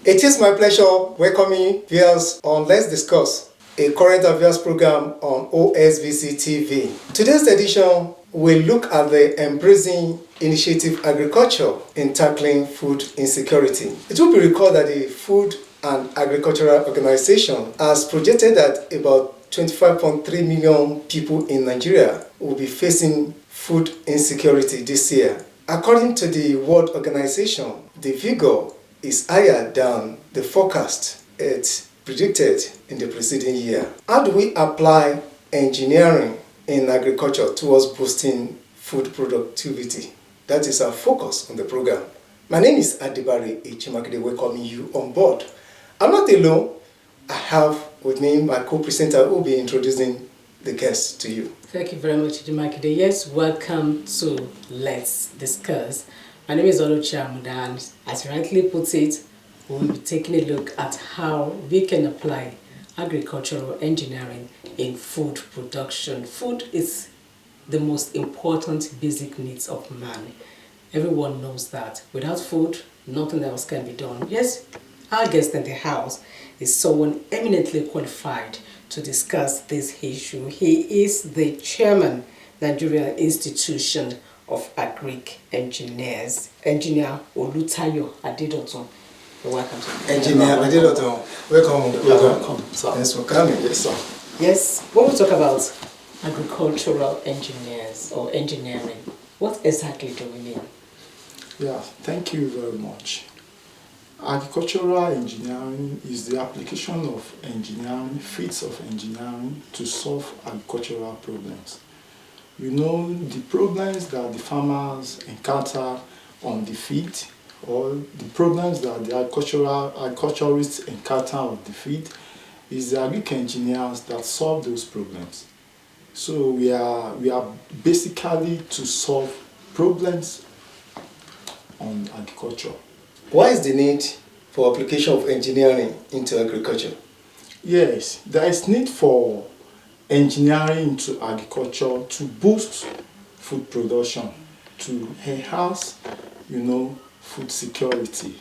It is my pleasure welcoming viewers on Let's Discuss, a current affairs program on OSBC TV. Today's edition will look at the Embracing Initiative Agriculture in tackling food insecurity. It will be recalled that the Food and Agricultural Organization has projected that about 25.3 million people in Nigeria will be facing food insecurity this year. According to the World Organization, the figure is higher than the forecast it predicted in the preceding year. How do we apply engineering in agriculture towards boosting food productivity? That is our focus on the program. My name is Adibari Echimakide, welcoming you on board. I'm not alone. I have with me my co-presenter who will be introducing the guests to you. Thank you very much, Echimakide. Yes, welcome to Let's Discuss. My name is Olutayo Adedotun. As you rightly put it, we will be taking a look at how we can apply agricultural engineering in food production. Food is the most important basic needs of man. Everyone knows that. Without food, nothing else can be done. Yes, our guest in the house is someone eminently qualified to discuss this issue. He is the chairman, Nigerian Institution of Agric Engineers, Engineer Olutayo Adedotun. Welcome to Engineer Adedotun. Welcome. Thanks for coming. Yes, sir. Yes, when we talk about agricultural engineers or engineering, what exactly do we mean? Yeah, thank you very much. Agricultural engineering is the application of engineering, feats of engineering to solve agricultural problems. You know, the problems that the farmers encounter on the field, or the problems that the agriculturists encounter on the field, is the Agric engineers that solve those problems. So we are basically to solve problems on agriculture. Why is the need for application of engineering into agriculture? Yes, there is need for engineering into agriculture to boost food production, to enhance, food security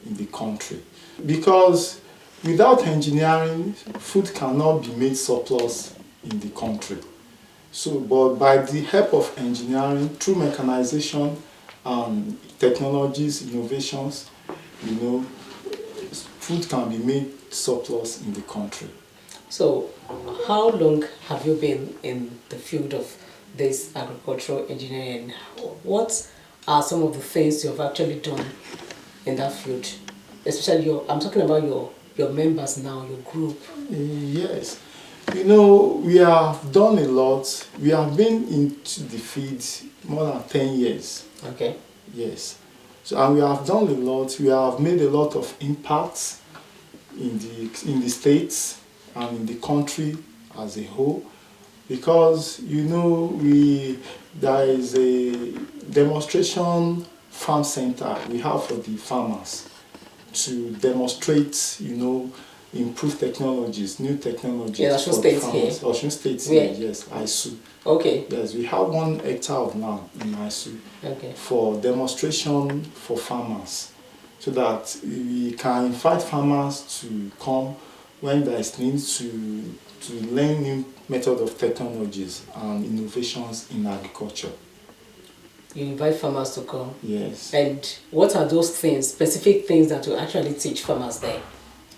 in the country. Because without engineering, food cannot be made surplus in the country. So, but by the help of engineering, through mechanization and technologies, innovations, food can be made surplus in the country. So, how long have you been in the field of this agricultural engineering? What are some of the things you have actually done in that field? Especially I'm talking about your members now, your group. Yes. We have done a lot. We have been into the field more than 10 years. Okay. Yes. So, and we have done a lot. We have made a lot of impacts in the states and in the country as a whole, because there is a demonstration farm center we have for the farmers to demonstrate, improved technologies, new technologies. Yeah, for the farmers. Osun State here, yes, ISU. Okay. Yes, we have 1 hectare of land in ISU. Okay. For demonstration for farmers, so that we can invite farmers to come when there is need to learn new method of technologies and innovations in agriculture. You invite farmers to come? Yes. And what are those things, specific things that you actually teach farmers there?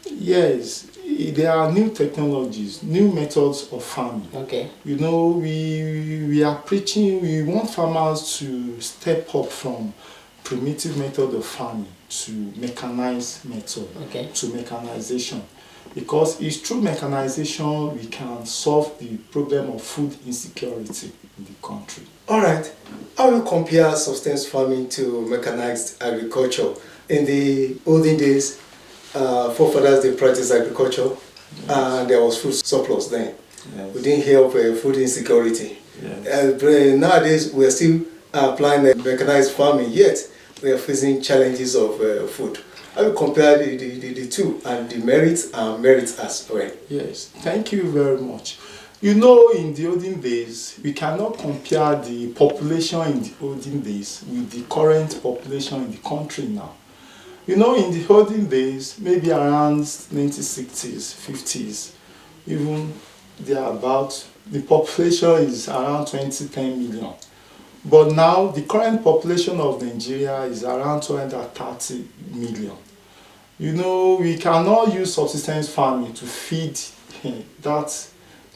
Yes, there are new technologies, new methods of farming. Okay. We are preaching, we want farmers to step up from primitive method of farming to mechanized method, okay, to mechanization. Because it's through mechanization we can solve the problem of food insecurity in the country. All right. How will you compare subsistence farming to mechanized agriculture? In the olden days, forefathers they practiced agriculture, yes, and there was food surplus then. Yes. We didn't hear of food insecurity. Yes. Nowadays, we are still applying mechanized farming, yet we are facing challenges of food. I will compare the two and the merits and merits as well. Yes, thank you very much. In the olden days, we cannot compare the population in the olden days with the current population in the country now. You know, in the olden days, maybe around 1960s, 50s, even thereabout, the population is around 10 million. But now, the current population of Nigeria is around 230 million. You know, we cannot use subsistence farming to feed that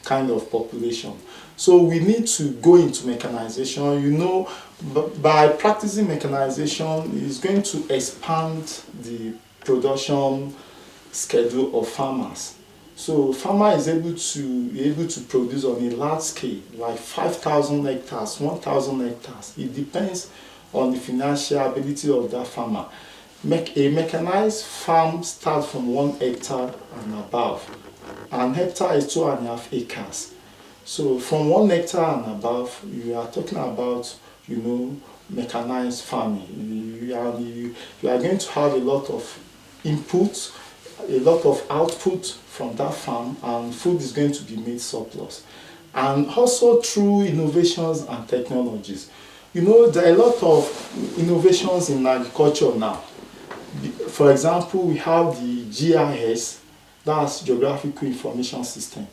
kind of population. So we need to go into mechanization. You know, by practicing mechanization, it's going to expand the production schedule of farmers. So farmer is able to produce on a large scale, like 5,000 hectares, 1,000 hectares. It depends on the financial ability of that farmer. A mechanized farm starts from 1 hectare and above. An hectare is 2.5 acres. So from 1 hectare and above, you are talking about, you know, mechanized farming. You are going to have a lot of input, a lot of output from that farm, and food is going to be made surplus. And also through innovations and technologies. You know, there are a lot of innovations in agriculture now. For example, we have the GIS, that's Geographical Information System.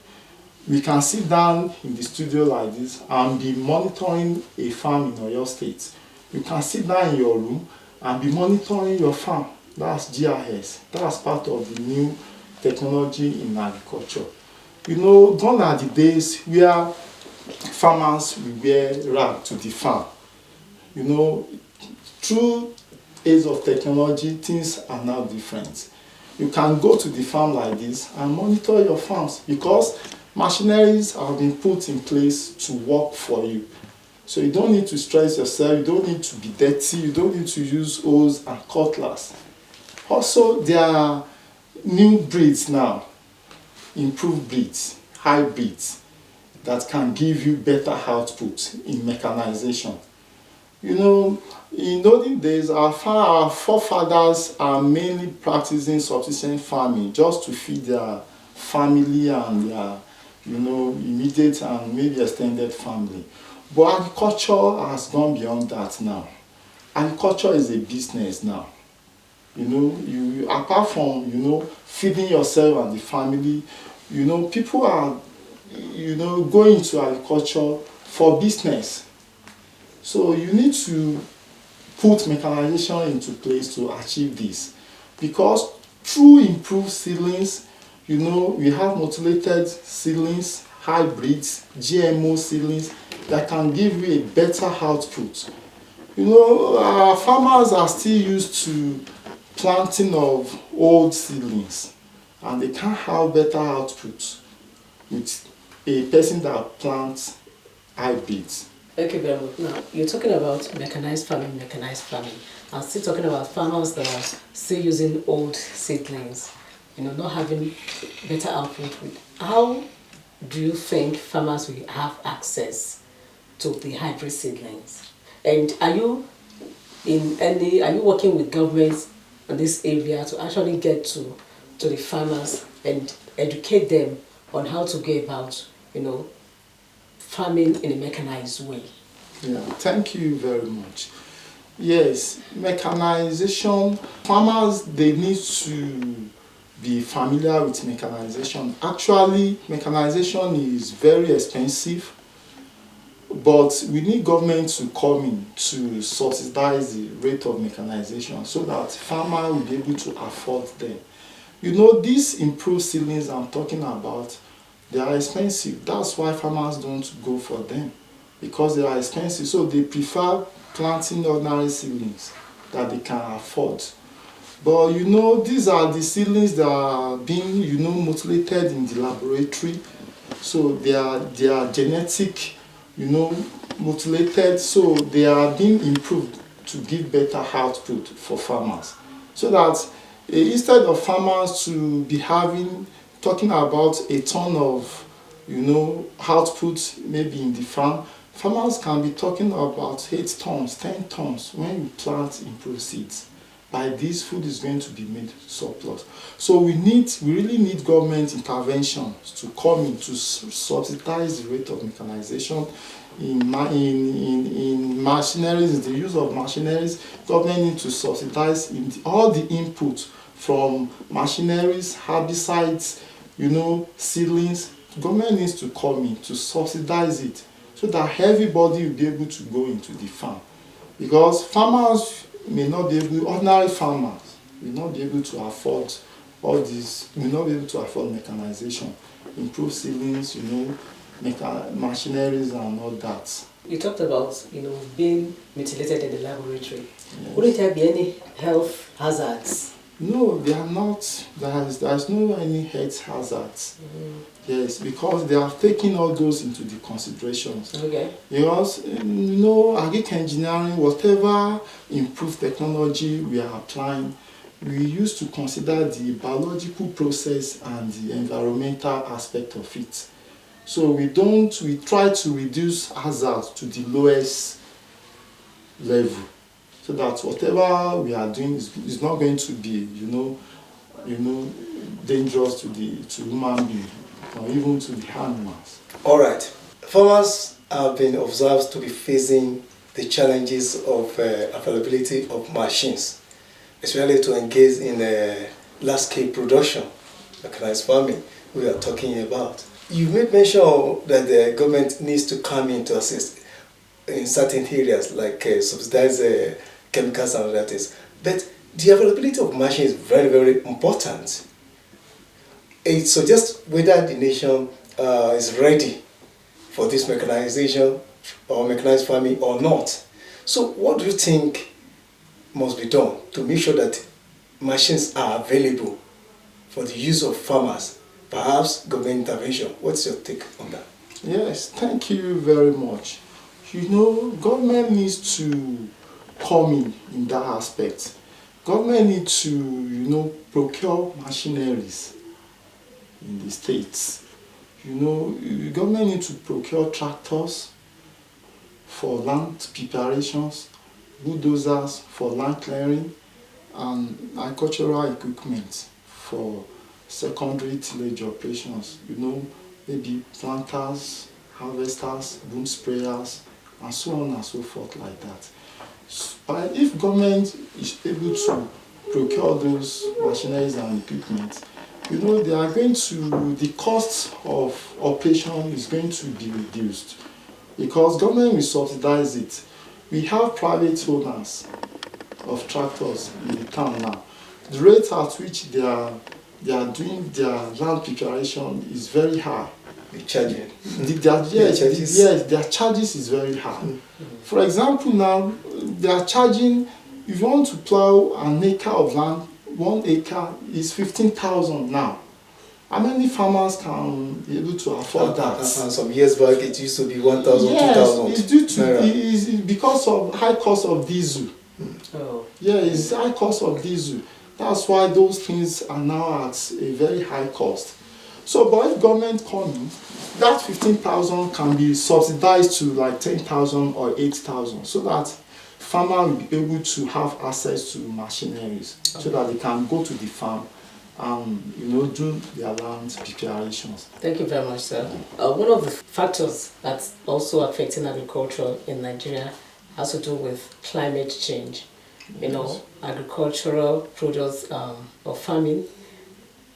We can sit down in the studio like this and be monitoring a farm in your state. You can sit down in your room and be monitoring your farm. That's GIS. That's part of the new technology in agriculture. You know, gone are the days where farmers will wear rag to the farm. You know, through age of technology, things are now different. You can go to the farm like this and monitor your farms because machineries have been put in place to work for you. So you don't need to stress yourself, you don't need to be dirty, you don't need to use hose and cutlass. Also, there are new breeds now, improved breeds, hybrids, that can give you better output in mechanization. You know, in olden days, our forefathers are mainly practicing subsistence farming just to feed their family and their, you know, immediate and maybe extended family. But agriculture has gone beyond that now. Agriculture is a business now. You know, you apart from, you know, feeding yourself and the family, you know, people are, you know, going into agriculture for business. So you need to put mechanization into place to achieve this. Because through improved seedlings, you know, we have mutilated seedlings, hybrids, GMO seedlings that can give you a better output. You know, our farmers are still used to planting of old seedlings and they can't have better output with a person that plants hybrids. Okay, very much. Now, you're talking about mechanized farming. I'm still talking about farmers that are still using old seedlings, you know, not having better output. How do you think farmers will have access to the hybrid seedlings? And are you working with governments in this area to actually get to the farmers and educate them on how to go about, you know, farming in a mechanized way? Yeah, thank you very much. Yes, mechanization, farmers, they need to be familiar with mechanization. Actually, mechanization is very expensive, but we need government to come in to subsidize the rate of mechanization so that farmers will be able to afford them. You know, these improved seedlings I'm talking about, they are expensive. That's why farmers don't go for them, because they are expensive. So they prefer planting ordinary seedlings that they can afford. But you know, these are the seedlings that are being, you know, mutilated in the laboratory. So they are genetic, you know, mutilated. So they are being improved to give better output for farmers. So that instead of farmers to be talking about a ton of, you know, output maybe in the farm, farmers can be talking about 8 tons, 10 tons when you plant improved seeds. By this, food is going to be made surplus. So we really need government interventions to come in to subsidize the rate of mechanization. in machineries, the use of machineries. Government needs to subsidize all the input from machineries, herbicides, seedlings. Government needs to come in to subsidize it so that everybody will be able to go into the farm. Because farmers may not be able, ordinary farmers will not be able to afford all this, will not be able to afford mechanization, improve seedlings, machineries and all that. You talked about, being mutilated in the laboratory. Yes. Wouldn't there be any health hazards? No, they are not. There's no any health hazards. Yes, because they are taking all those into the considerations. Okay. Because Agric Engineering, whatever improved technology we are applying, we used to consider the biological process and the environmental aspect of it. So we try to reduce hazards to the lowest level, so that whatever we are doing is not going to be, dangerous to human beings or even to the animals. All right. Farmers have been observed to be facing the challenges of availability of machines, especially to engage in large-scale production, mechanized farming we are talking about. You made mention that the government needs to come in to assist in certain areas, like subsidize chemicals and other things. But the availability of machines is very, very important. It suggests whether the nation is ready for this mechanization or mechanized farming or not. So what do you think must be done to make sure that machines are available for the use of farmers? Perhaps government intervention. What's your take on that? Yes, thank you very much. Government needs to come in that aspect. Government needs to, procure machineries in the states. Government needs to procure tractors for land preparations, bulldozers for land clearing, and agricultural equipment for secondary tillage operations. Maybe planters, harvesters, boom sprayers, and so on and so forth like that. But if government is able to procure those machineries and equipment, the cost of operation is going to be reduced because government will subsidize it. We have private owners of tractors in the town now. The rate at which they are doing their land preparation is very high. The charging. Their charges is very high. For example, now they are charging, if you want to plow an acre of land, 1 acre is 15,000 now. How many farmers can be able to afford that? And some years back, it used to be 1,000, 2,000. It's due to it's because of high cost of diesel. Oh. Yeah, it's high cost of diesel. That's why those things are now at a very high cost. So, but if government coming, that 15,000 can be subsidized to like 10,000 or 8,000, so that farmer will be able to have access to machineries, so that they can go to the farm and do their land preparations. Thank you very much, sir. One of the factors that's also affecting agriculture in Nigeria has to do with climate change. Agricultural products or farming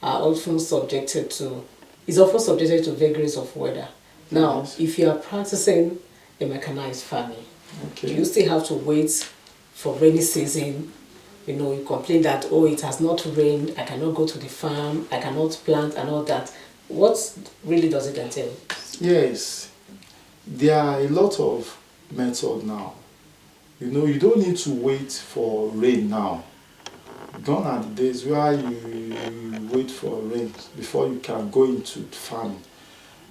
are often subjected to vagaries of weather. Now, yes. If you are practicing a mechanized farming, do you still have to wait for rainy season? You complain that, it has not rained, I cannot go to the farm, I cannot plant and all that. What really does it entail? Yes, there are a lot of methods now. You don't need to wait for rain now. Gone are the days where you wait for rain before you can go into farming.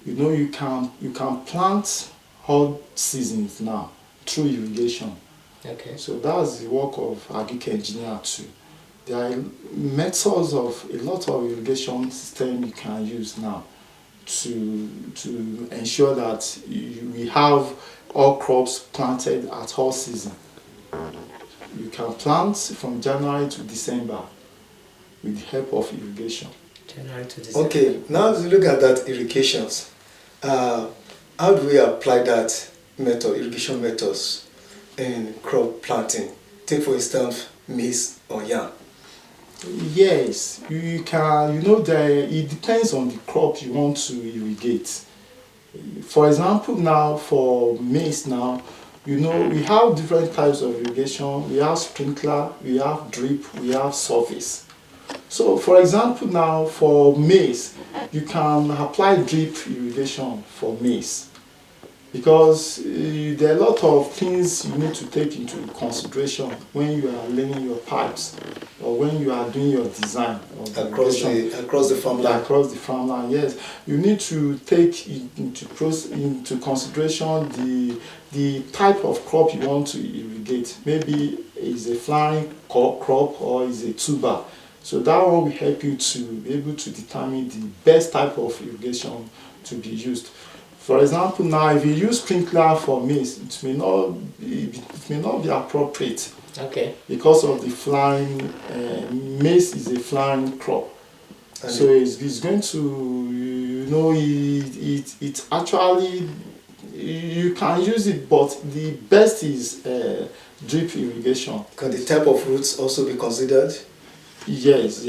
You can plant all seasons now through irrigation. Okay. So that's the work of Agric Engineering too. There are methods of a lot of irrigation system you can use now to ensure that we have all crops planted at all seasons. You can plant from January to December with the help of irrigation. January to December. Okay, now as we look at that irrigations, how do we apply that irrigation methods in crop planting? Take for instance maize or yam. Yes, you can, it depends on the crop you want to irrigate. For example, now for maize now, we have different types of irrigation. We have sprinkler, we have drip, we have surface. So for example now for maize, you can apply drip irrigation for maize because there are a lot of things you need to take into consideration when you are laying your pipes or when you are doing your design of across the farmland. Across the farmland, yes. You need to take into consideration the type of crop you want to irrigate. Maybe it's a flowering crop or is a tuber. So that one will help you to be able to determine the best type of irrigation to be used. For example, now if you use sprinkler for maize, it may not be appropriate. Okay. Because of the flowering, maize is a flowering crop. And so it's going to, it actually, you can use it, but the best is drip irrigation. Can the type of roots also be considered? Yes.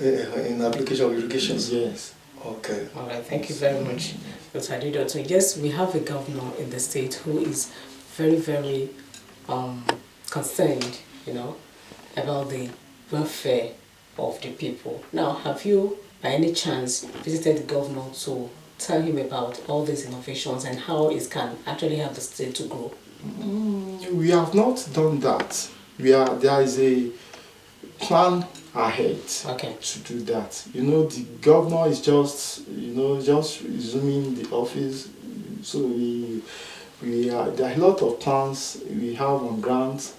In application of irrigation? Yes. Okay. All right, thank you very much, Dr. Adedotun. Yes, we have a governor in the state who is very, very concerned, about the welfare of the people. Now, have you, by any chance, visited the governor to tell him about all these innovations and how it can actually help the state to grow? We have not done that. There is a plan ahead to do that. The governor is just resuming the office. So there are a lot of plans we have on ground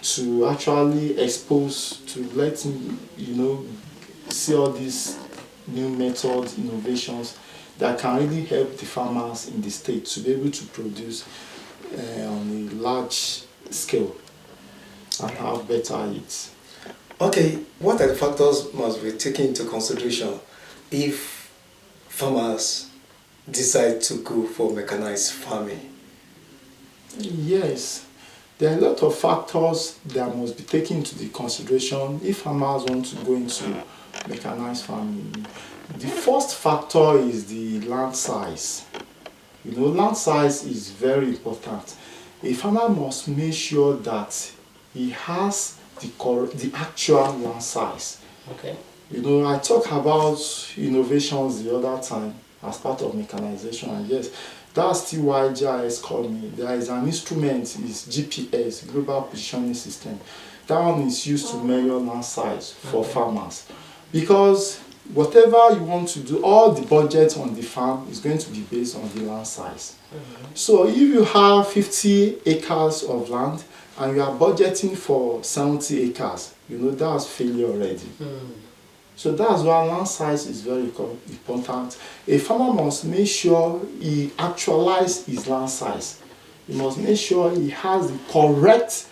to actually expose, to let him, see all these new methods, innovations that can really help the farmers in the state to be able to produce on a large scale and have better yields. Okay, what are the factors must be taken into consideration if farmers decide to go for mechanized farming? Yes, there are a lot of factors that must be taken into the consideration if farmers want to go into mechanized farming. The first factor is the land size. Land size is very important. A farmer must make sure that he has the actual land size. Okay. I talked about innovations the other time as part of mechanization, and yes, that's still why GIS called me. There is an instrument, is GPS, Global Positioning System. That one is used to measure land size for farmers. Because whatever you want to do, all the budget on the farm is going to be based on the land size. So if you have 50 acres of land and you are budgeting for 70 acres, that's failure already. So that's why land size is very important. A farmer must make sure he actualizes his land size. He must make sure he has the correct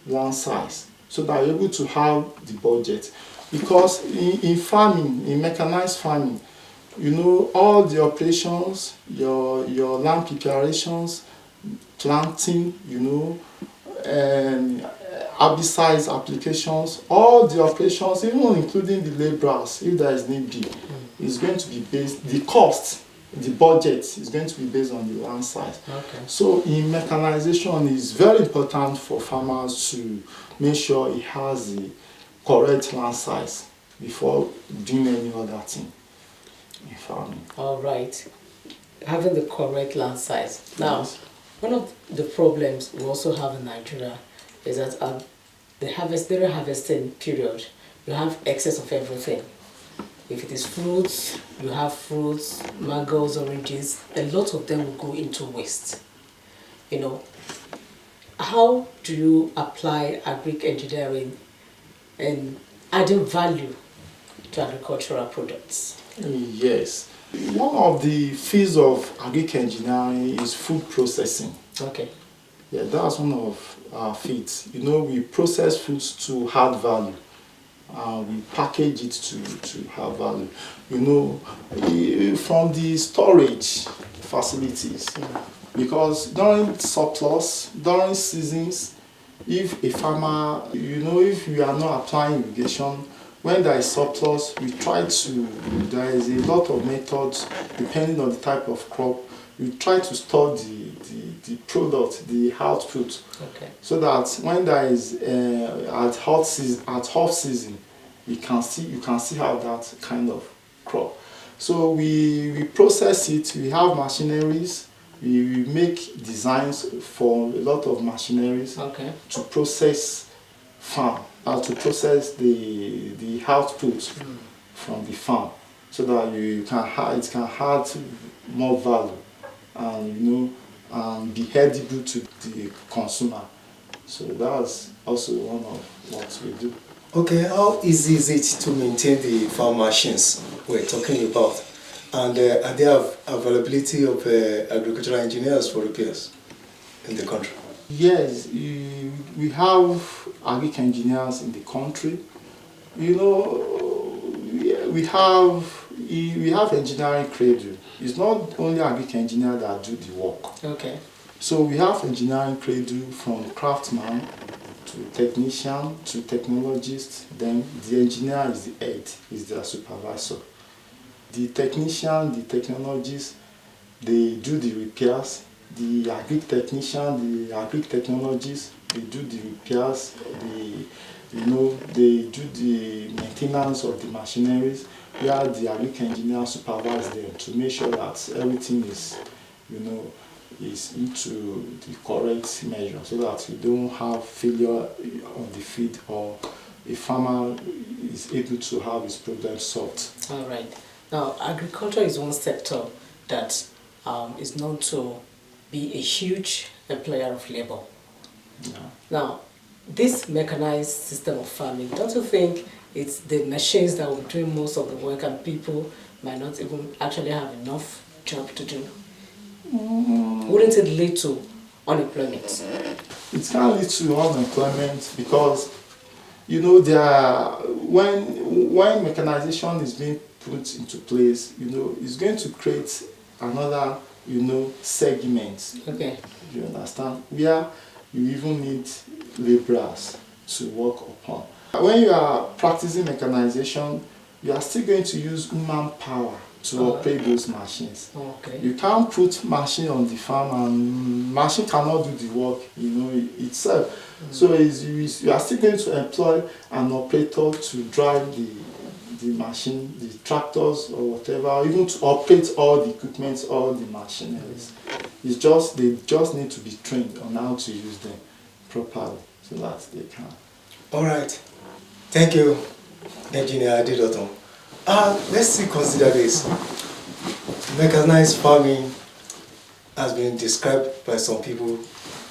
land size so that you're able to have the budget. Because in farming, in mechanized farming, all the operations, your land preparations, planting, and herbicides applications, all the operations, even including the laborers, if there is need be, is going to be based, the cost, the budget is going to be based on the land size. Okay. So in mechanization, it's very important for farmers to make sure he has the correct land size before doing any other thing in farming. All right. Having the correct land size. Now, Yes. one of the problems we also have in Nigeria is that during harvesting period, you have excess of everything. If it is fruits, you have fruits, mangoes, oranges, a lot of them will go into waste. How do you apply agric engineering and adding value to agricultural products? Yes. One of the fields of agric engineering is food processing. Okay. Yeah, that's one of our fields. We process foods to add value. We package it to have value. From the storage facilities, because during surplus, during seasons, if a farmer, if you are not applying irrigation, when there is surplus, there is a lot of methods depending on the type of crop. We try to store the product, the output, so that when there is at hot season, you can see have that kind of crop. So we process it. We have machineries. We make designs for a lot of machineries to process to process the output from the farm, so that it can add more value and be edible to the consumer. So that's also one of what we do. Okay, how easy is it to maintain the farm machines we're talking about? And are there availability of agricultural engineers for repairs in the country? Yes, we have Agric engineers in the country. We have engineering cradle. It's not only Agric engineer that do the work. Okay. So we have engineering cradle from craftsman to technician to technologist. Then the engineer is the head, is their supervisor. The technician, the technologist, they do the repairs. The agric technician, the agric technologist, they do the repairs. They do the maintenance of the machineries, where the agric engineer supervise them to make sure that everything is into the correct measure, so that we don't have failure on the field, or a farmer is able to have his problem solved. All right. Now, agriculture is one sector that is known to be a huge employer of labor. Yeah. Now, this mechanized system of farming, don't you think it's the machines that will be doing most of the work, and people might not even actually have enough job to do? Wouldn't it lead to unemployment? It can lead to unemployment, because when mechanization is being put into place, it's going to create another segment. Okay. You understand? Where you even need laborers to work upon. When you are practicing mechanization, you are still going to use human power to operate those machines. Okay. You can't put machine on the farm and machine cannot do the work itself. So you are still going to employ an operator to drive the machine, the tractors or whatever, even to operate all the equipment, all the machineries. They just need to be trained on how to use them properly, so that they can. All right. Thank you, Engineer Adedotun. Let's see, consider this. Mechanized farming has been described by some people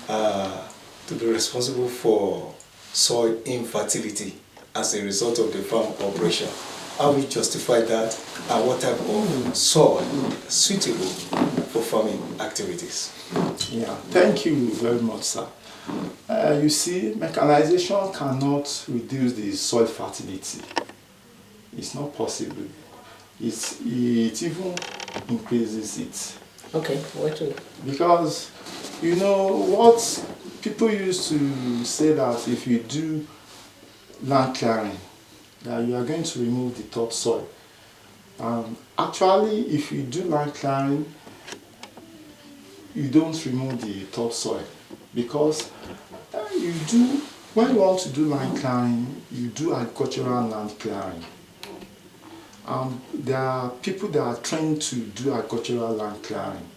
to be responsible for soil infertility as a result of the farm operation. How we justify that, and what type of soil is suitable for farming activities? Yeah, thank you very much, sir. You see, mechanization cannot reduce the soil fertility. It's not possible. It even increases it. Okay, what to? Because what people used to say, that if you do land clearing, that you are going to remove the topsoil. Actually, if you do land clearing, you don't remove the topsoil, because when you want to do land clearing, you do agricultural land clearing. There are people that are trained to do agricultural land clearing,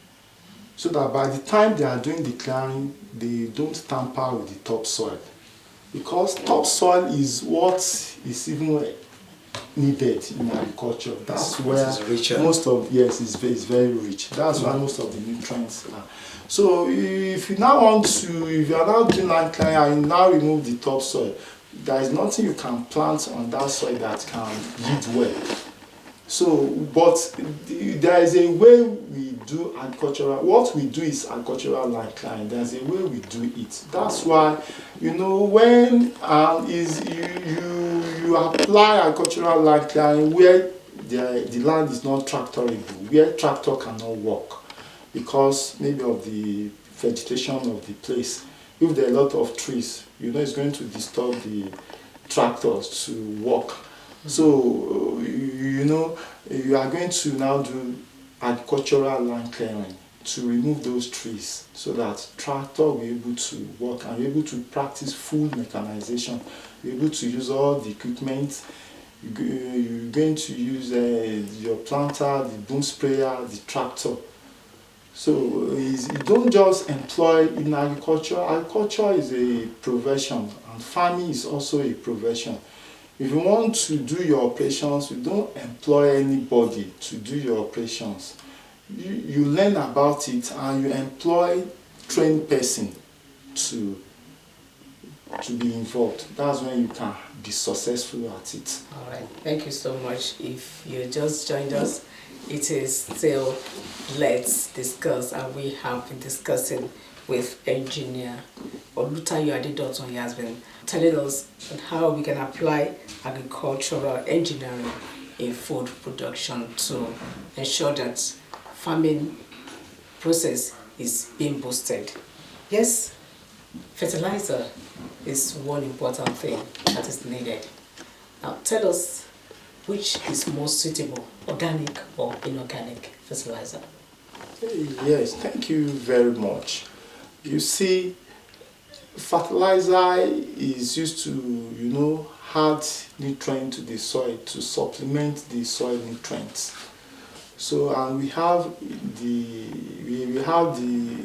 so that by the time they are doing the clearing, they don't tamper with the topsoil, because topsoil is what is even needed in agriculture. That's where most of is very rich. That's where most of the nutrients are. So if you are now doing land clearing and you now remove the topsoil, there is nothing you can plant on that soil that can yield well. So, but there is a way we do agricultural. What we do is agricultural land clearing. There's a way we do it. That's why, when you apply agricultural land clearing where the land is not tractorable, where tractor cannot work. because maybe of the vegetation of the place. If there are a lot of trees, it's going to disturb the tractors to walk. So, you are going to now do agricultural land clearing to remove those trees so that tractor will be able to work and be able to practice full mechanization, be able to use all the equipment. You're going to use your planter, the boom sprayer, the tractor. So you don't just employ in agriculture. Agriculture is a profession and farming is also a profession. If you want to do your operations, you don't employ anybody to do your operations. You learn about it and you employ trained person to be involved. That's when you can be successful at it. All right, thank you so much. If you just joined us, it is still Let's Discuss, and we have been discussing with engineer Olutayo Adedotun. He has been telling us on how we can apply agricultural engineering in food production to ensure that farming process is being boosted. Yes, fertilizer is one important thing that is needed. Now tell us which is more suitable, organic or inorganic fertilizer? Yes, thank you very much. You see, fertilizer is used to, add nutrient to the soil to supplement the soil nutrients. So, and we have the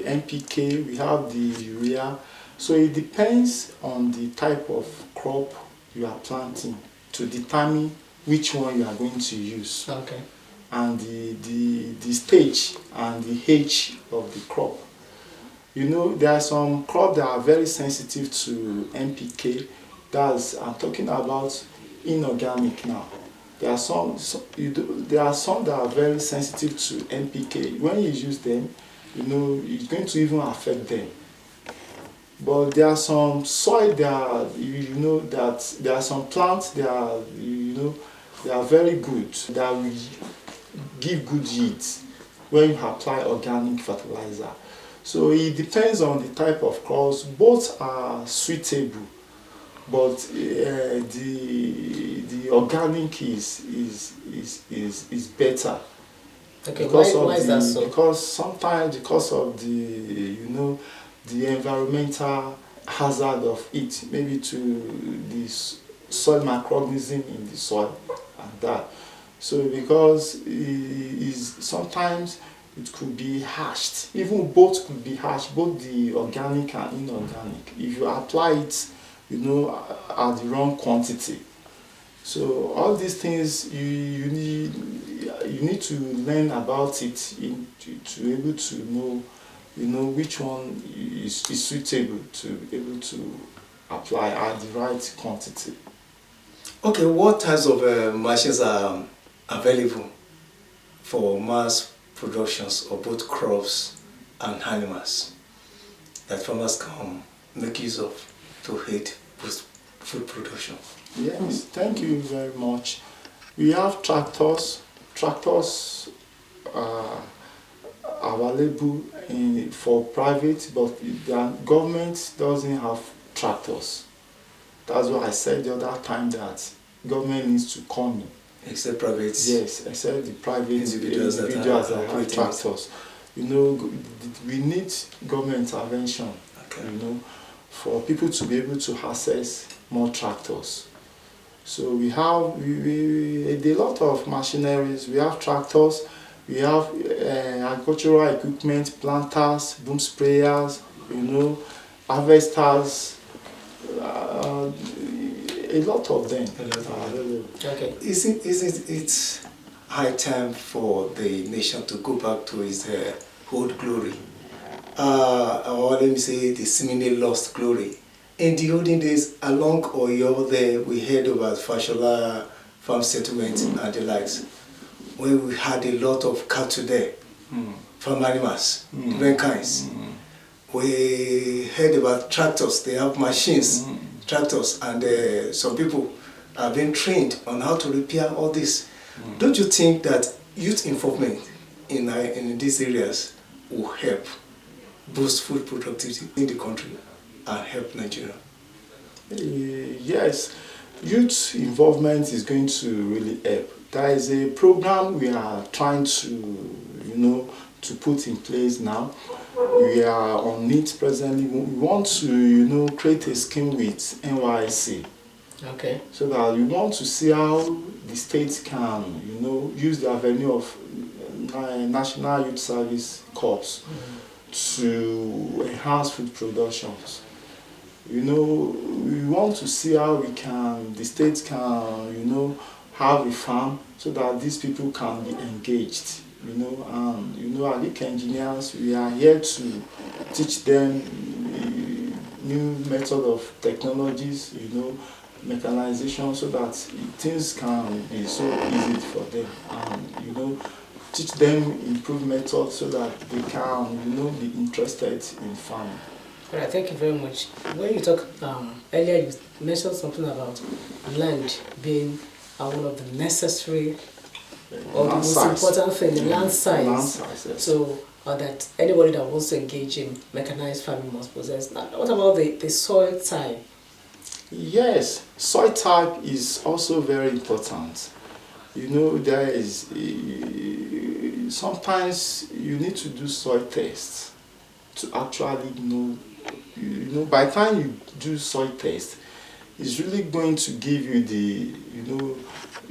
NPK, we have the urea. So it depends on the type of crop you are planting to determine which one you are going to use. Okay. And the stage and the age of the crop. There are some crops that are very sensitive to NPK. I'm talking about inorganic now. There are some that are very sensitive to NPK. When you use them, it's going to even affect them. But there are some soil that there are some plants that are they are very good, that will give good yields when you apply organic fertilizer. So it depends on the type of crops. Both are suitable, but the organic is better. Okay, why is that so? Because sometimes because of the environmental hazard of it, maybe to the soil microorganism in the soil and that. So because sometimes it could be hashed. Even both could be hashed, both the organic and inorganic. If you apply it, at the wrong quantity. So all these things you need to learn about it to be able to know which one is suitable to be able to apply at the right quantity. Okay, what types of machines are available for mass productions of both crops and animals that farmers can make use of to aid boost food production? Yes, thank you very much. We have tractors. Tractors are available for private, but the government doesn't have tractors. That's why I said the other time that government needs to come in. Except private? Yes, except the private individuals that have tractors. We need government intervention, okay, for people to be able to access more tractors. So we have a lot of machineries. We have tractors, we have agricultural equipment, planters, boom sprayers, harvesters, a lot of them. Okay. Isn't it high time for the nation to go back to its old glory? Or let me say the seemingly lost glory. In the olden days, along Oyo there, we heard about Fashola farm settlement and the likes, where we had a lot of cattle there, farm animals, different kinds. We heard about tractors, they have machines, tractors, and some people are being trained on how to repair all this. Don't you think that youth involvement in these areas will help boost food productivity in the country and help Nigeria? Yes, youth involvement is going to really help. There is a program we are trying to, to put in place now. We are on it presently. We want to, create a scheme with NYSC. Okay. So that we want to see how the state can, use the avenue of National Youth Service Corps to enhance food productions. We want to see how the state can, have a farm so that these people can be engaged. Agric engineers, we are here to teach them new method of technologies, mechanization, so that things can be so easy for them, and teach them improved methods so that they can be interested in farming. All right, thank you very much. When you talk earlier, you mentioned something about land being one of the necessary or the most important thing, the land size. Land size, yes. So that anybody that wants to engage in mechanized farming must possess. Now, what about the soil type? Yes, soil type is also very important. There is sometimes you need to do soil tests to actually know. By the time you do soil test, it's really going to give you the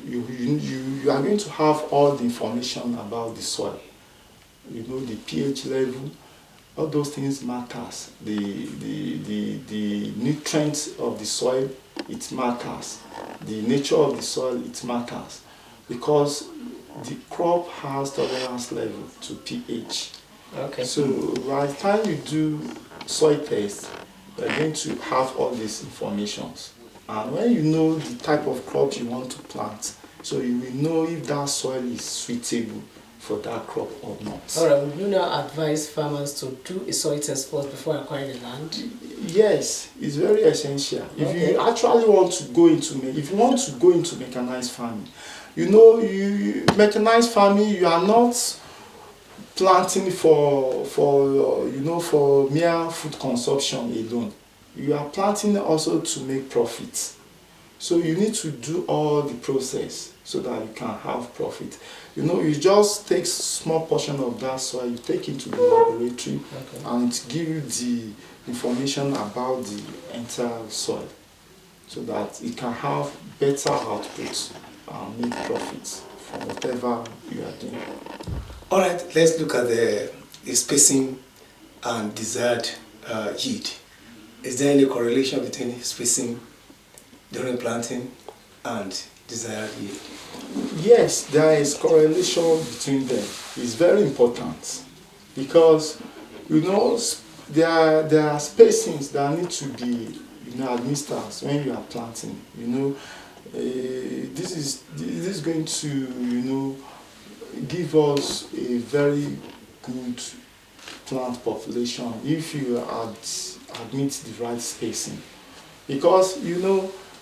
you are going to have all the information about the soil. The pH level, all those things matters. The nutrients of the soil, it matters. The nature of the soil, it matters, because the crop has tolerance level to pH. Okay. So by the time you do soil test, you are going to have all these informations. And when you know the type of crop you want to plant, so you will know if that soil is suitable for that crop or not. Alright, would you now advise farmers to do a soil test first before acquiring the land? Yes, it's very essential. If you actually want to go into mechanized farming, mechanized farming, you are not planting for mere food consumption alone. You are planting also to make profit. So you need to do all the process so that you can have profit. You just take small portion of that soil, you take it to the laboratory, and it give you the information about the entire soil, so that it can have better outputs and make profits from whatever you are doing. All right, let's look at the spacing and desired yield. Is there any correlation between spacing during planting and desired yield? Yes, there is correlation between them. It's very important, because there are spacings that need to be administered when you are planting. This is going to give us a very good plant population if you admit the right spacing, because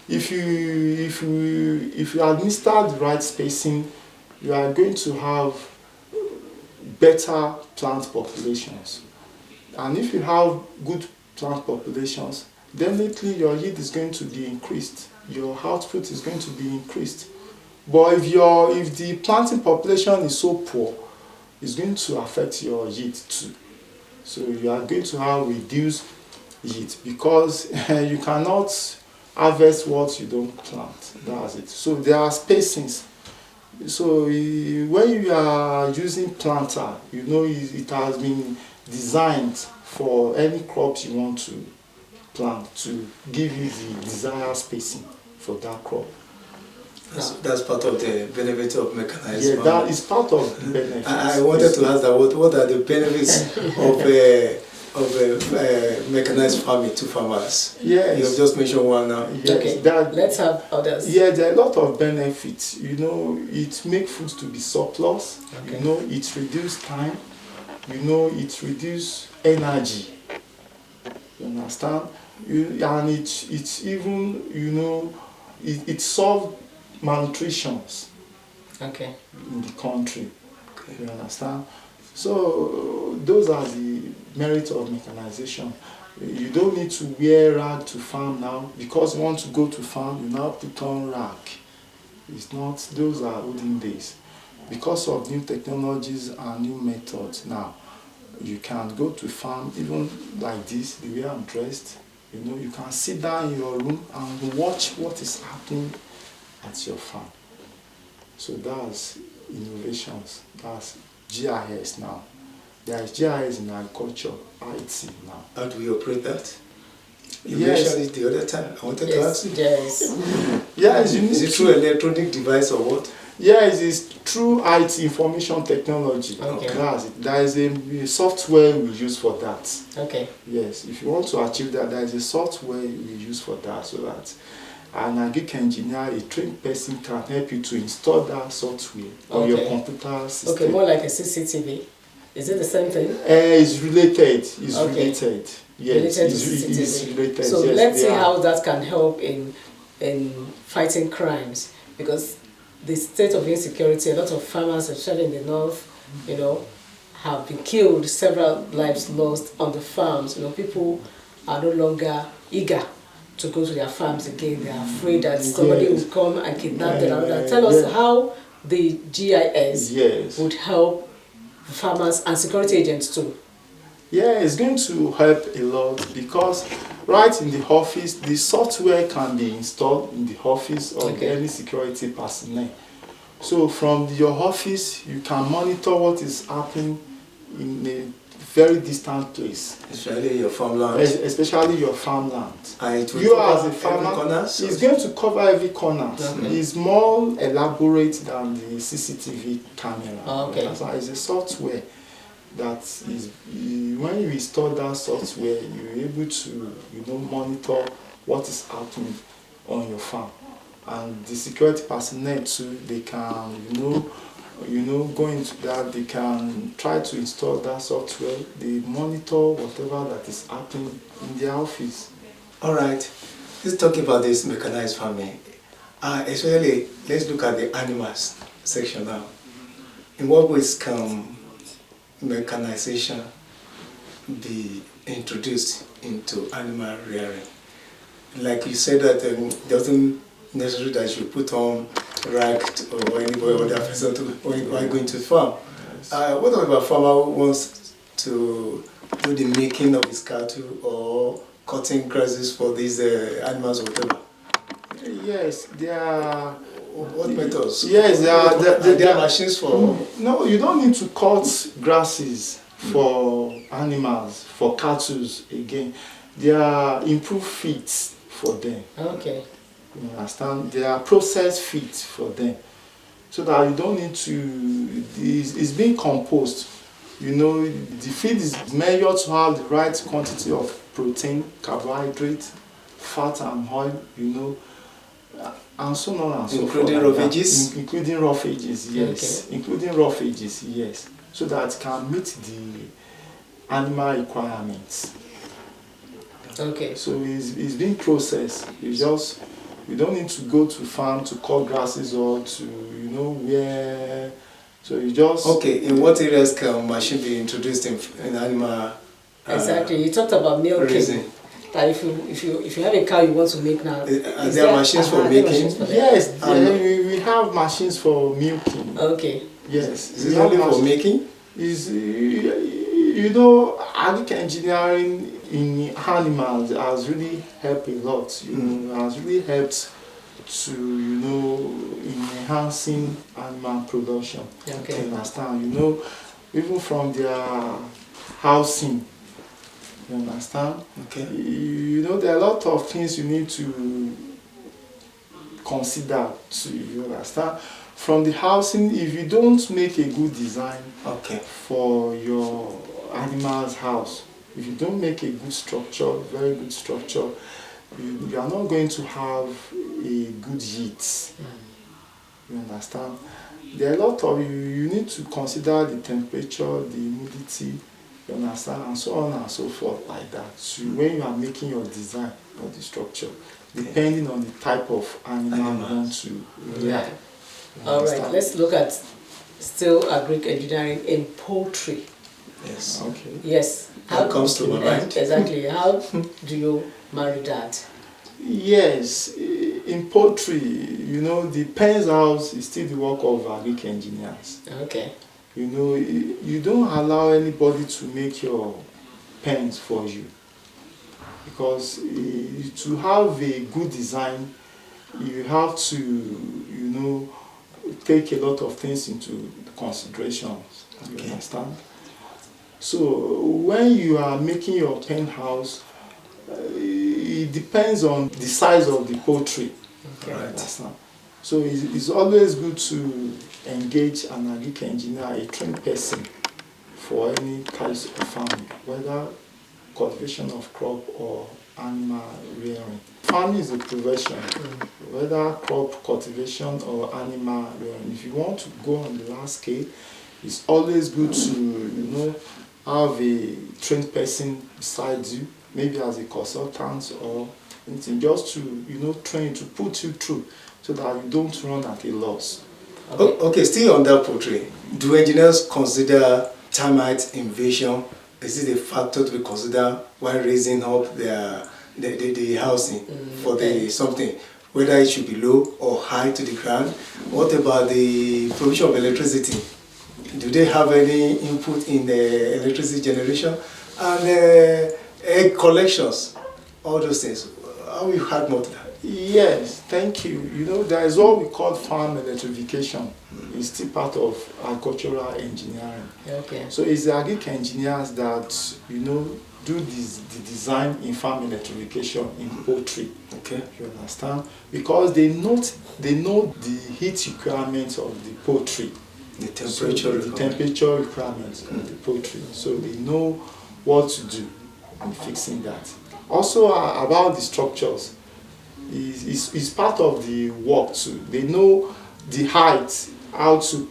if you administer the right spacing, you are going to have better plant populations. And if you have good plant populations, definitely your yield is going to be increased, your output is going to be increased. But if the planting population is so poor, it's going to affect your yield too. So you are going to have reduced yield, because you cannot harvest what you don't plant. That's it. So there are spacings. So when you are using planter, it has been designed for any crops you want to plant to give you the desired spacing for that crop. That's part of the benefit of mechanized farming. That is part of the benefits. I wanted to ask that what are the benefits of mechanized farming to farmers? Yes. You have just mentioned one now. Yes. Okay. Let's have others. Yeah, there are a lot of benefits. It makes food to be surplus. Okay. It reduces time. It reduces energy. You understand? And it's even it solves malnutrition in in the country. You understand? So those are the merits of mechanization. You don't need to wear rag to farm now. Because you want to go to farm, you now put on rag. It's not, those are olden days. Because of new technologies and new methods now, you can go to farm even like this, the way I'm dressed. You know, you can sit down in your room and watch what is happening at your farm. So that's innovations. That's GIS now. There is GIS in agriculture, IT now. How do we operate that? You Yes. mentioned it the other time. I wanted to ask you. Yes. Yes, you need Is it through electronic device or what? Yes, it's through IT, information technology. Okay. That's it. There is a software we use for that. Okay. Yes, if you want to achieve that, there is a software we use for that, so that an Agric engineer, a trained person, can help you to install that software on your Okay. computer system. Okay, more like a CCTV. Is it the same thing? It's related. It's Okay. related. Yes, Related to it's CCTV. related. So yes, let's see they are. how that can help in fighting crimes, because the state of insecurity, a lot of farmers, especially in the north, you know, have been killed, several lives lost on the farms. You know, people are no longer eager to go to their farms again. They are afraid that somebody Yes. will come and kidnap them. Tell us Yeah. how the GIS Yes. would help farmers and security agents too. Yeah, it's going to help a lot, because right in the office, the software can be installed in the office of Okay. any security personnel. So from your office, you can monitor what is happening in a very distant place, Especially your farmland. especially your farmland. And it will You cover as a every farmer, corner, so it's going to cover every corner. Okay. It's more elaborate than the CCTV camera. Okay. That's why it's a software that is, when you install that software, you're able to, monitor what is happening on your farm. And the security personnel too, they can, go into that, they can try to install that software, they monitor whatever that is happening in their office. All right, let's talk about this mechanized farming. Especially, let's look at the animals section now. In what ways can mechanization be introduced into animal rearing? Like you said that it doesn't necessarily that you put on rag or anybody or other person when you are going to farm. What about a farmer who wants to do the milking of his cattle or cutting grasses for these animals or whatever? Yes, there are. What methods? Yes, there are machines for. No, you don't need to cut grasses for animals, for cattle again. There are improved feeds for them. Okay. You understand? There are processed feeds for them. So that you don't need to, it's being composed. The feed is measured to have the right quantity of protein, carbohydrate, fat and oil, and so on and so forth. Including roughages? Including roughages, yes. Okay. Including roughages, yes. So that it can meet the animal requirements. Okay. So it's being processed. You don't need to go to farm to cut grasses or to, where. So you just. Okay, in what areas can machine be introduced in animal? Exactly. You talked about milking. Raising. That if you have a cow you want to milk now, Are there machines for milking? Yes, we have machines for milking. Okay. Yes. Is it only for making? Agric engineering in animals has really helped a lot. Has really helped to in enhancing animal production. Okay. You understand? Even from their housing. You understand? Okay. There are a lot of things you need to consider. You understand? From the housing, if you don't make a good design for your animal's house, if you don't make a good structure, very good structure, you are not going to have a good yield. You understand? There are a lot of you need to consider the temperature, the humidity, you understand, and so on and so forth like that. So when you are making your design of the structure, depending on the type of animal you want to rear. All right, let's look at still Agric Engineering in poultry. Yes. Okay. Yes. That comes to my mind. Exactly. How do you marry that? Yes, in poultry, the pens house is still the work of Agric engineers. Okay. You don't allow anybody to make your pens for you, because to have a good design, you have to, take a lot of things into consideration. You Okay. understand? So when you are making your pen house, it depends on the size of the poultry. Okay. You understand? So it's always good to engage an Agric engineer, a trained person, for any types of farming, whether cultivation of crop or animal rearing. Farming is a profession, whether crop cultivation or animal rearing. If you want to go on the large scale, it's always good to have a trained person beside you, maybe as a consultant or anything, just to train, to put you through, so that you don't run at a loss. Okay, still on that poultry, do engineers consider termite invasion? Is it a factor to be considered while raising up the housing for the something, whether it should be low or high to the ground? What about the provision of electricity? Do they have any input in the electricity generation and egg collections? All those things. How you had more to that? Yes, thank you. There is what we call farm electrification. It's still part of agricultural engineering. Okay. So it's the Agric engineers that do the design in farm electrification in poultry. Okay. You understand? Because they know the heat requirements of the poultry. The temperature. The temperature requirements of the poultry. So they know what to do in fixing that. Also about the structures, is part of the work too. They know the height, how to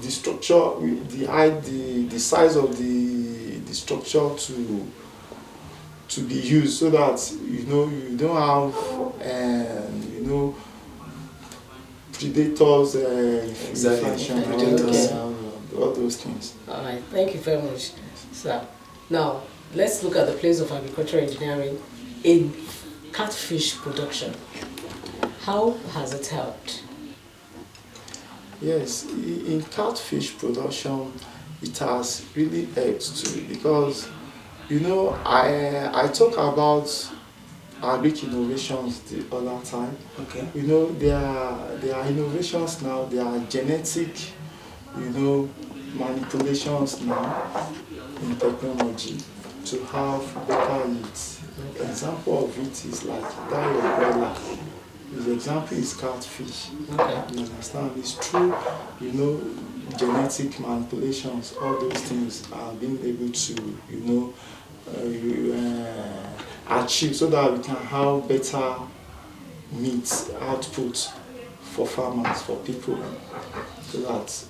the structure, the height, the size of the structure to be used, so that you don't have predators, Exactly. infection, all those things. All right. Thank you very much, sir. Now let's look at the place of agricultural engineering in catfish production. How has it helped? Yes, in catfish production, it has really helped too, because I talk about Agric innovations the other time. Okay. There are innovations now. There are genetic, manipulations now in technology to have better yields. Example of it is like that of broiler. The example is catfish. Okay. You understand? It's true, genetic manipulations, all those things are being able to, achieve, so that we can have better meat output for farmers, for people, so that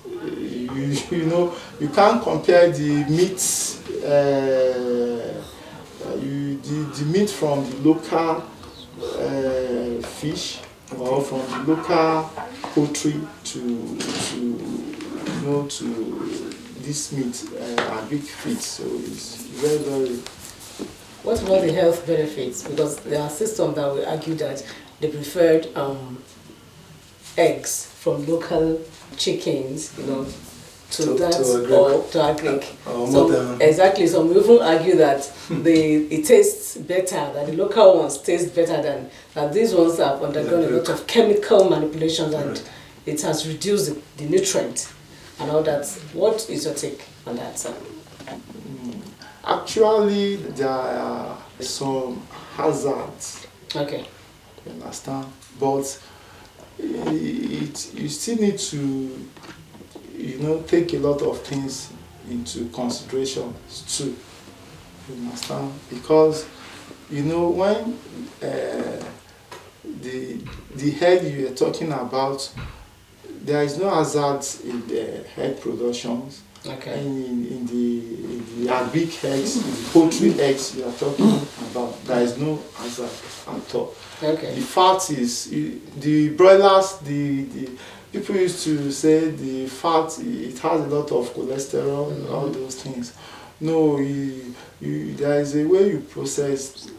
you can't compare the meat, the meat from the local fish or from the local poultry to this meat, Agric feed. So it's very, very. What about the health benefits? Because there are systems that will argue that they preferred eggs from local chickens, to Agric. So exactly, some even argue that it tastes better, that the local ones taste better than these ones have undergone a lot of chemical manipulations, and it has reduced the nutrient and all that. What is your take on that, sir? Actually, there are some hazards. Okay. You understand? But you still need to, take a lot of things into consideration too. You understand? Because, when the egg you are talking about, there is no hazard in the egg productions. Okay. And in the Agric eggs, in the poultry eggs you are talking about, there is no hazard at all. Okay. The fact is, the broilers, the people used to say the fat, it has a lot of cholesterol and all those things. No, there is a way you process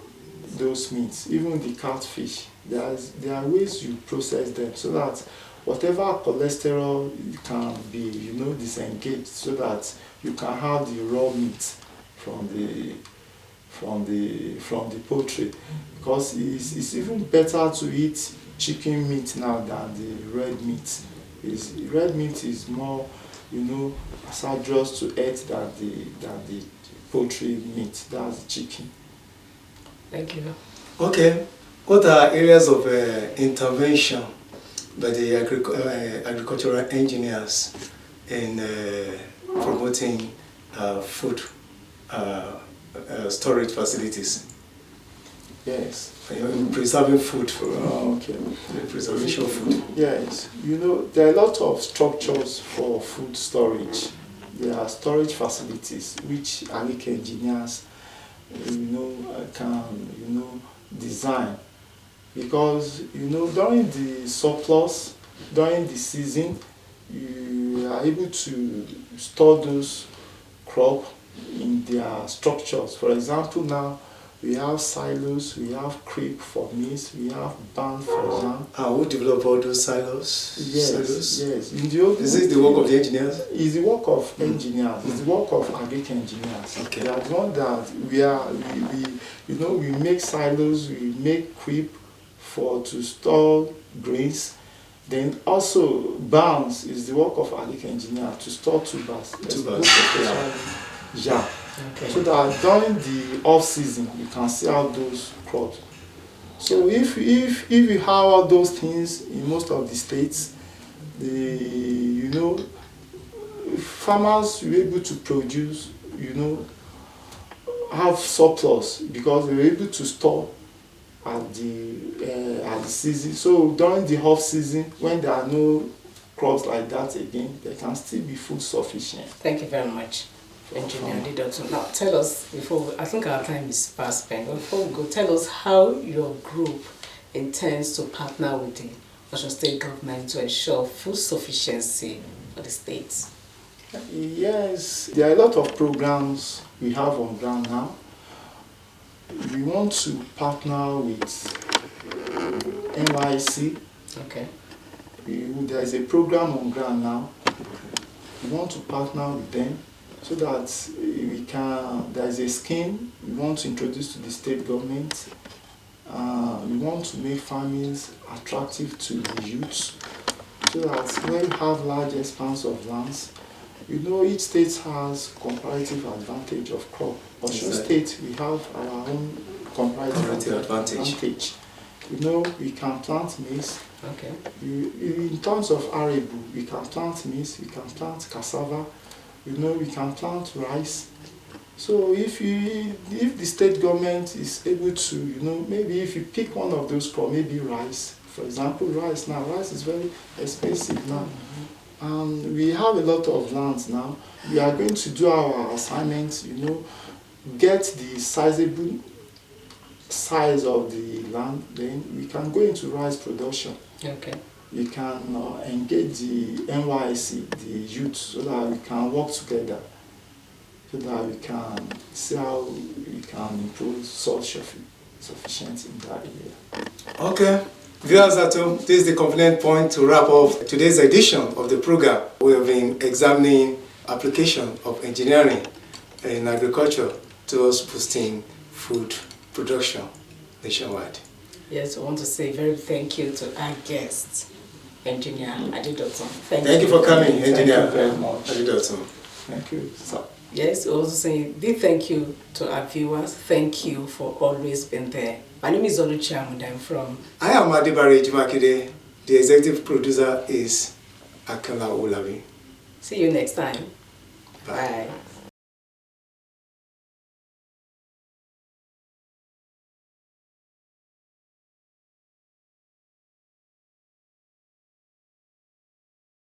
those meats, even the catfish. There are ways you process them so that whatever cholesterol can be, disengaged, so that you can have the raw meat from the poultry. Because it's even better to eat chicken meat now than the red meat. Red meat is more, hazardous to eat than the poultry meat. That's chicken. Thank you. Okay, what are areas of intervention by the agricultural engineers in promoting food storage facilities? Yes. In preserving food, Okay. the preservation of food. Yes, there are a lot of structures for food storage. There are storage facilities which Agric engineers, can, design. Because, during the surplus, during the season, you are able to store those crops in their structures. For example, now, we have silos, we have creep for maize, we have barn for yam. Who develop all those silos? Yes, Silos? yes. Is it the work of the engineers? It's the work of engineers. It's the work of Agric engineers. Okay. They are the one that we make silos, we make creep to store grains. Then also barns is the work of Agric engineer to store tubers. Yeah. Okay. So that during the off season you can see out those crops. So if you have all those things in most of the states, farmers will be able to produce, have surplus because they're able to store at the season. So during the off season, when there are no crops like that again, they can still be food sufficient. Thank you very much, Engineer Adedotun. Now tell us, I think our time is fast spent, before we go, tell us how your group intends to partner with the Osun State government to ensure food sufficiency for the states. Yes, there are a lot of programs we have on ground now. We want to partner with NYC. Okay. There is a program on ground now. We want to partner with them so that there is a scheme we want to introduce to the state government. We want to make farming attractive to the youth so that when you have large expanse of lands, each state has comparative advantage of crop. Osun State, we have our own comparative advantage. We can plant maize. Okay. In terms of arable, we can plant maize, we can plant cassava, we can plant rice. So if the state government is able to, maybe if you pick one of those crops, maybe rice, for example, rice is very expensive now. And we have a lot of lands now. We are going to do our assignments, get the sizable size of the land, then we can go into rice production. Okay. We can engage the NYC, the youth, so that we can work together, so that we can see how we can improve self-sufficiency in that area. Okay. Viewers at home, this is the convenient point to wrap up today's edition of the program. We have been examining application of engineering in agriculture towards boosting food production nationwide. Yes, I want to say very thank you to our guest, Engineer Adedotun. Thank you for coming, Engineer Thank you very much. Adedotun. Thank you, sir. Yes, also saying big thank you to our viewers. Thank you for always being there. My name is Olutayo Adedotun I am Adibare Jumakide. The executive producer is Akala Olabi. See you next time. Bye. Bye.